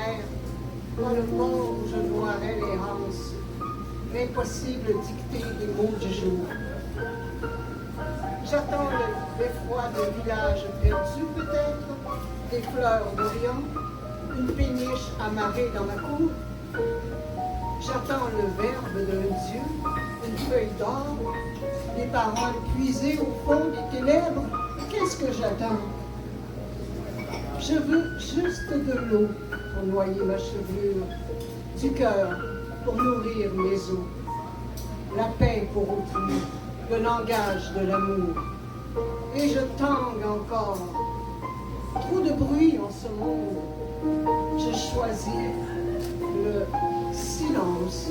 mer, dans le pont où je noierai les hanses, l'impossible dictée des mots du jour. J'attends l'effroi de villages perdus peut-être, des fleurs d'Orient, une péniche amarrée dans ma cour. J'attends le verbe d'un Dieu, une feuille d'or, des paroles puisées au fond des ténèbres. Qu'est-ce que j'attends? Je veux juste de l'eau pour noyer ma chevelure, du cœur pour nourrir mes os, la paix pour autrui, le langage de l'amour. Et je tangue encore. Trop de bruit en ce monde. Je choisis le silence.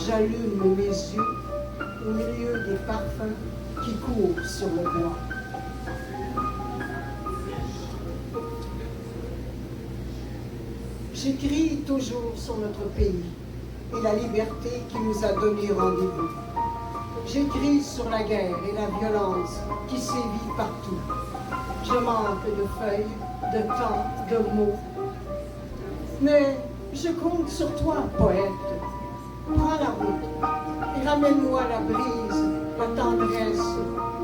J'allume mes yeux au milieu des parfums qui courent sur le bois. J'écris toujours sur notre pays et la liberté qui nous a donné rendez-vous. J'écris sur la guerre et la violence qui sévit partout. Je manque de feuilles, de temps, de mots. Mais je compte sur toi, poète. Prends la route et ramène-moi la brise, la tendresse,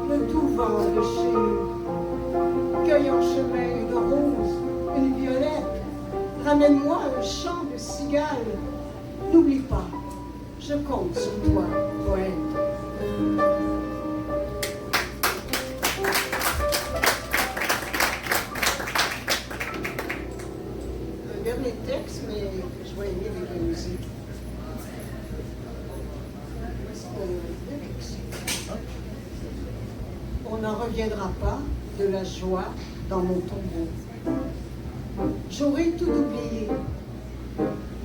le doux vent de chez nous. Cueille en chemin une rose, une violette. Ramène-moi un chant de cigale. N'oublie pas, je compte sur toi, poète. Un dernier texte, mais je vais aimer avec la musique. On n'en reviendra pas de la joie dans mon tombeau. J'aurais tout oublié,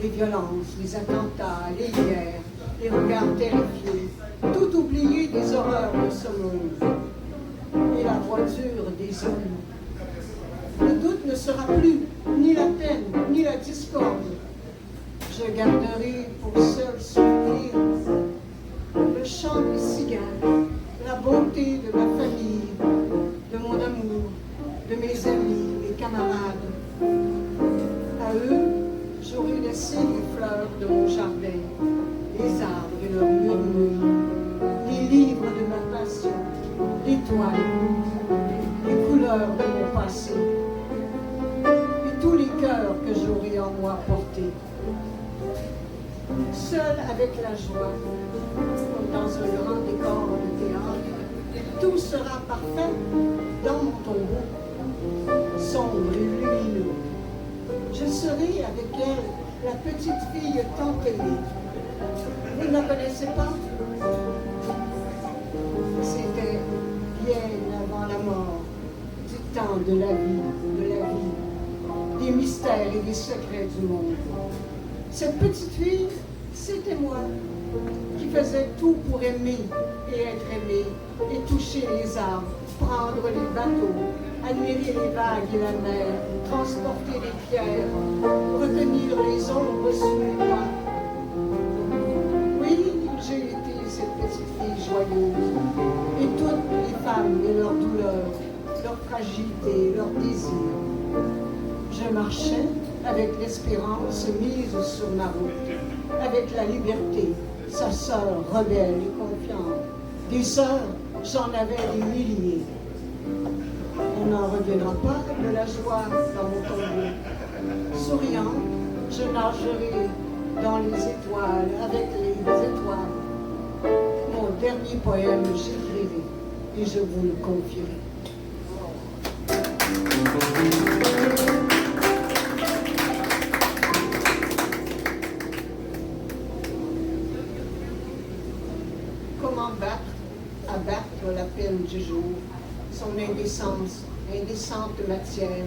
les violences, les attentats, les guerres, les regards terrifiés, tout oublié des horreurs de ce monde et la voiture des hommes. Le doute ne sera plus ni la peine, ni la discorde. Je garderai pour seul souvenir le chant des cigales, la bonté de ma famille, de mon amour, de mes amis, mes camarades. À eux, j'aurais laissé les fleurs de mon jardin, les arbres et leurs murmures, les livres de ma passion, l'étoile, les couleurs de mon passé, et tous les cœurs que j'aurais en moi portés. Seul avec la joie, comme dans un grand décor de théâtre, tout sera parfait dans mon tombeau, sombre et lumineux. Je serai avec elle la petite fille tant aimée. Vous ne la connaissez pas? C'était bien avant la mort, du temps de la vie, des mystères et des secrets du monde. Cette petite fille, c'était moi, qui faisais tout pour aimer et être aimée, et toucher les arbres, prendre les bateaux, admirer les vagues et la mer, transporter les pierres, retenir les ombres sous mes pas. Oui, j'ai été cette petite fille joyeuse, et toutes les femmes et leurs douleurs, leur fragilité, leurs désirs. Je marchais avec l'espérance mise sur ma route, avec la liberté, sa sœur rebelle et confiante. Des sœurs, j'en avais des milliers. On n'en reviendra pas de la joie dans mon tombeau. Souriant, je nagerai dans les étoiles, avec les étoiles. Mon dernier poème, j'écrirai et je vous le confierai. Comment abattre la peine du jour, son indécente matière,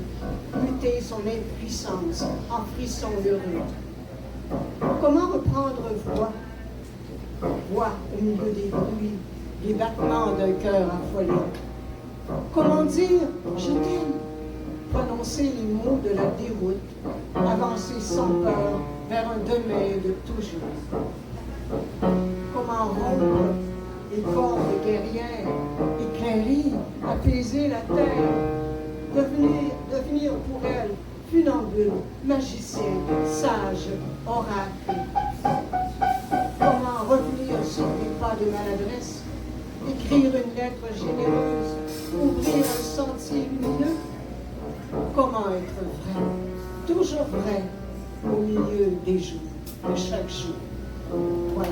muter son impuissance en frisson heureux. Comment reprendre voix au milieu des bruits, les battements d'un cœur affolé. Comment dire « je t'aime », prononcer les mots de la déroute, avancer sans peur vers un demain de toujours. Comment rompre les cordes guerrières, éclairer, apaiser la terre, devenir pour elle funambule, magicien, sage, oracle. Comment revenir sur les pas de maladresse, écrire une lettre généreuse, ouvrir un sentier lumineux? Comment être vrai, toujours vrai, au milieu des jours, de chaque jour? Voilà.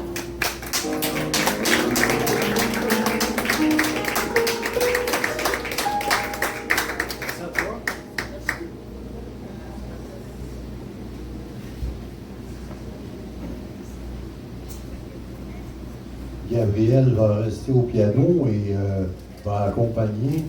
Gabriel va rester au piano et va accompagner